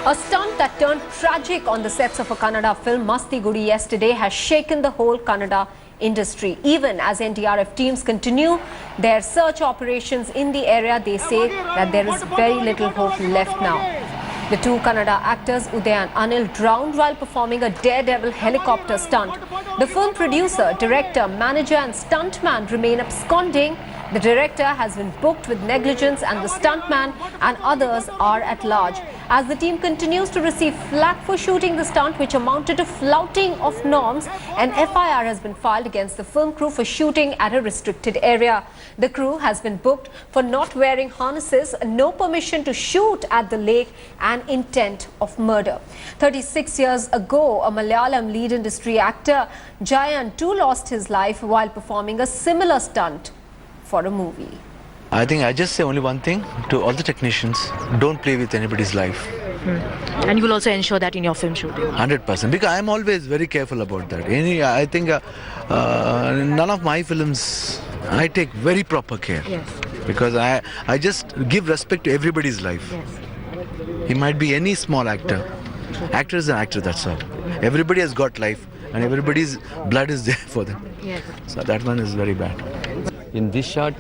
A stunt that turned tragic on the sets of a Kannada film, Masti Gudi, yesterday has shaken the whole Kannada industry. Even as NDRF teams continue their search operations in the area, they say that there is very little hope left now. The two Kannada actors, Uday and Anil, drowned while performing a daredevil helicopter stunt. The film producer, director, manager and stuntman remain absconding. The director has been booked with negligence and the stuntman and others are at large. As the team continues to receive flack for shooting the stunt, which amounted to flouting of norms, an FIR has been filed against the film crew for shooting at a restricted area. The crew has been booked for not wearing harnesses, no permission to shoot at the lake and intent of murder. 36 years ago, a Malayalam lead industry actor, Jayan, too lost his life while performing a similar stunt for a movie. I think I just say only one thing to all the technicians: don't play with anybody's life. And you will also ensure that in your film shooting? 100%, because I'm always very careful about that. I think none of my films, I take very proper care. Yes. Because I just give respect to everybody's life. Yes. He might be any small actor. Actor is an actor, that's all. Everybody has got life and everybody's blood is there for them. Yes. So that one is very bad. In this shot,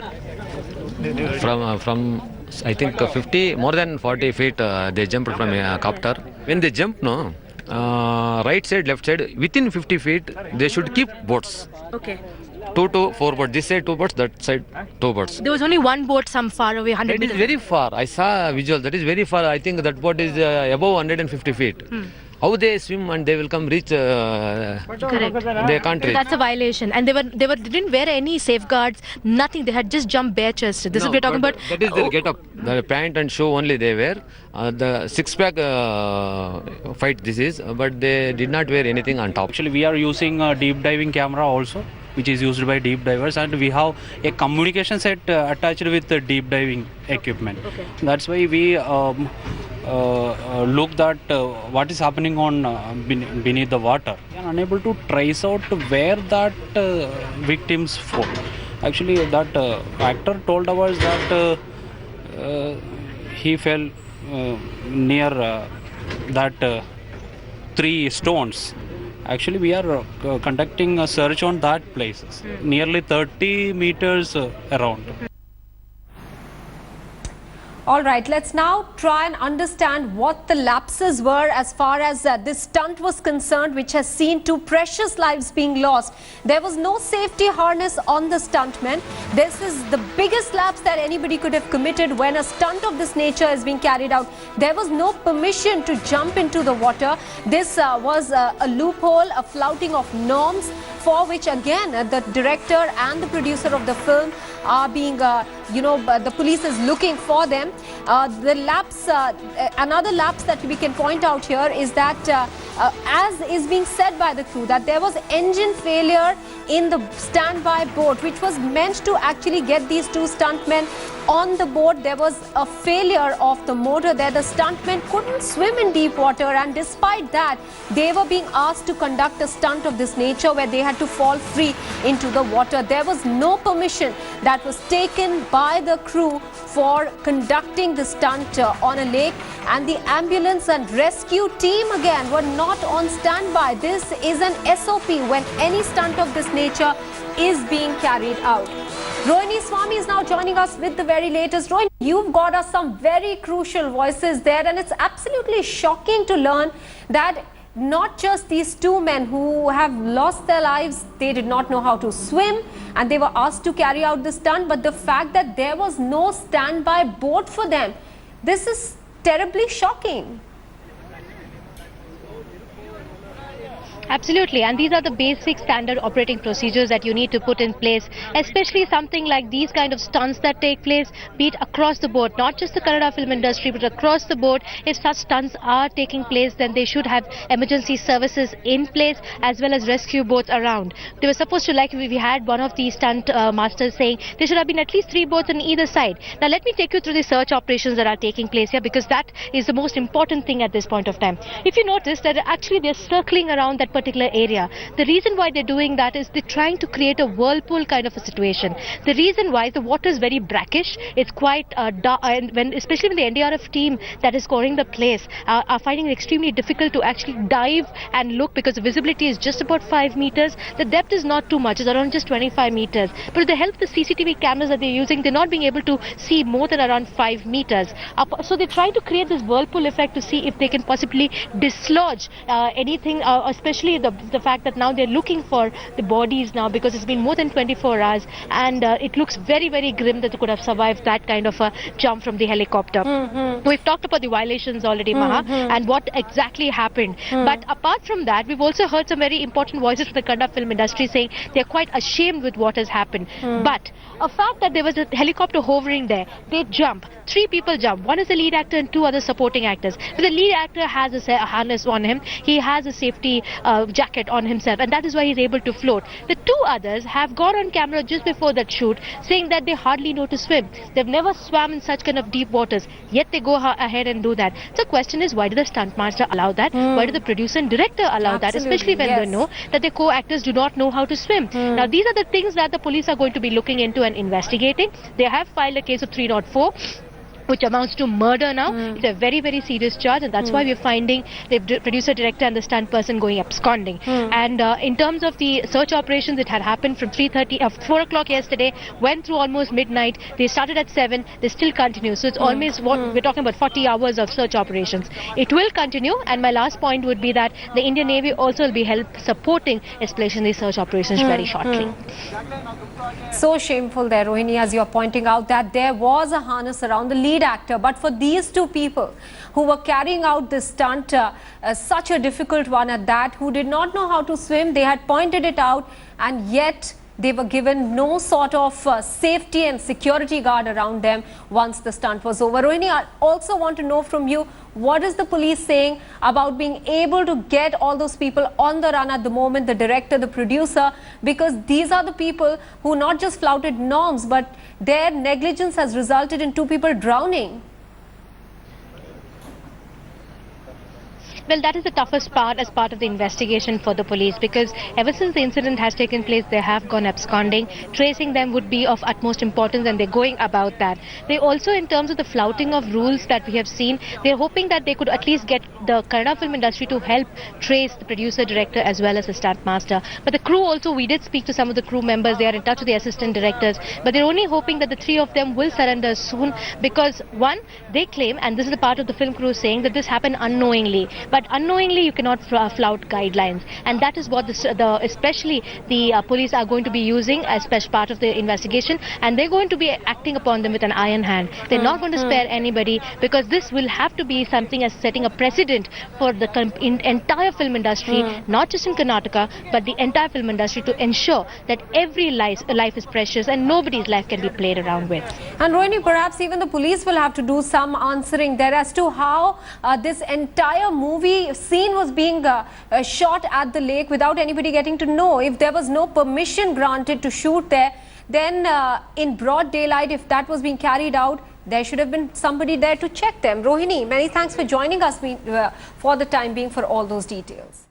from I think 50, more than 40 feet, they jumped from a copter. When they jump, no, right side, left side, within 50 feet, they should keep boats. Okay. 2 to 4 boats. This side 2 boats, that side 2 boats. There was only one boat some far away, 100 It is meters. very far. I saw a visual. That is very far. I think that boat is above 150 feet. How they swim and they will come reach? Correct. They can't reach. That's a violation. And they didn't wear any safeguards, nothing. They had just jumped bare chested. This is No, what we're talking but about. That is their get up. The pant and shoe only they wear. The six-pack fight this is, but they did not wear anything on top. Actually, we are using a deep diving camera also, which is used by deep divers, and we have a communication set attached with the deep diving equipment. Okay. That's why we looked at what is happening on beneath the water. We are unable to trace out where that victims fall. Actually, that actor told us that he fell near that 3 stones. Actually, we are conducting a search on that places, nearly 30 meters around. All right, let's now try and understand what the lapses were as far as this stunt was concerned, which has seen 2 precious lives being lost. There was no safety harness on the stuntmen. This is the biggest lapse that anybody could have committed when a stunt of this nature is being carried out. There was no permission to jump into the water. This was a loophole, a flouting of norms, for which again the director and the producer of the film are being, the police is looking for them. The lapse, another lapse that we can point out here is that as is being said by the crew, that there was engine failure in the standby boat, which was meant to actually get these 2 stuntmen on the boat. There was a failure of the motor there. The stuntmen couldn't swim in deep water, and despite that, they were being asked to conduct a stunt of this nature where they had to fall free into the water. There was no permission that was taken by the crew for conducting the stunt on a lake, and the ambulance and rescue team again were not on standby. This is an SOP when any stunt of this nature is being carried out. Rohini Swami is now joining us with the very latest. Rohini, you've got us some very crucial voices there, and it's absolutely shocking to learn that not just these 2 men who have lost their lives, they did not know how to swim and they were asked to carry out the stunt, but the fact that there was no standby boat for them, this is terribly shocking. Absolutely, and these are the basic standard operating procedures that you need to put in place, especially something like these kind of stunts that take place, be it across the board, not just the Kannada film industry, but across the board. If such stunts are taking place, then they should have emergency services in place as well as rescue boats around. They were supposed to, like we had one of these stunt masters saying, there should have been at least 3 boats on either side. Now let me take you through the search operations that are taking place here, because that is the most important thing at this point of time. If you notice that actually they're circling around that particular area. The reason why they're doing that is they're trying to create a whirlpool kind of a situation. The reason why the water is very brackish, it's quite dark, and especially when the NDRF team that is scoring the place are finding it extremely difficult to actually dive and look, because the visibility is just about 5 meters. The depth is not too much, it's around just 25 meters. But with the help of the CCTV cameras that they're using, they're not being able to see more than around 5 meters. So they're trying to create this whirlpool effect to see if they can possibly dislodge anything, especially the fact that now they're looking for the bodies now, because it's been more than 24 hours, and it looks very, very grim that they could have survived that kind of a jump from the helicopter. We've talked about the violations already, Maha, and what exactly happened. But apart from that, we've also heard some very important voices from the Kannada film industry saying they're quite ashamed with what has happened. But a fact that there was a helicopter hovering there, they jump. 3 people jump. One is the lead actor and 2 other supporting actors. But the lead actor has a harness on him. He has a safety jacket on himself, and that is why he's able to float. The 2 others have gone on camera just before that shoot saying that they hardly know to swim. They've never swam in such kind of deep waters, yet they go ahead and do that. So the question is, why did the stuntmaster allow that? Why did the producer and director allow that? Especially when they know that their co-actors do not know how to swim. Now these are the things that the police are going to be looking into and investigating. They have filed a case of 304, which amounts to murder now. It's a very, very serious charge, and that's why we're finding the producer, director and the stunt person going absconding. And in terms of the search operations, it had happened from 4 o'clock yesterday, went through almost midnight. They started at 7, they still continue. So it's almost we're talking about 40 hours of search operations. It will continue, and my last point would be that the Indian Navy also will be supporting escalation these search operations very shortly. So shameful there, Rohini, as you're pointing out, that there was a harness around the lead actor, but for these 2 people who were carrying out this stunt, such a difficult one at that, who did not know how to swim, they had pointed it out, and yet they were given no sort of safety and security guard around them once the stunt was over. Rohini, I also want to know from you, what is the police saying about being able to get all those people on the run at the moment, the director, the producer, because these are the people who not just flouted norms, but their negligence has resulted in 2 people drowning. Well, that is the toughest part as part of the investigation for the police, because ever since the incident has taken place, they have gone absconding. Tracing them would be of utmost importance, and they're going about that. They also, in terms of the flouting of rules that we have seen, they're hoping that they could at least get the Kannada film industry to help trace the producer, director as well as the stunt master. But the crew also, we did speak to some of the crew members. They are in touch with the assistant directors, but they're only hoping that the 3 of them will surrender soon, because one, they claim, and this is the part of the film crew saying, that this happened unknowingly. But unknowingly, you cannot flout guidelines, and that is what especially the police are going to be using as part of the investigation, and they're going to be acting upon them with an iron hand. They're not going to spare anybody, because this will have to be something as setting a precedent for the entire film industry, not just in Karnataka, but the entire film industry, to ensure that every life is precious and nobody's life can be played around with. And Rohini, perhaps even the police will have to do some answering there as to how this entire movie scene was being shot at the lake without anybody getting to know. If there was no permission granted to shoot there, then in broad daylight, if that was being carried out, there should have been somebody there to check them. Rohini, many thanks for joining us for the time being for all those details.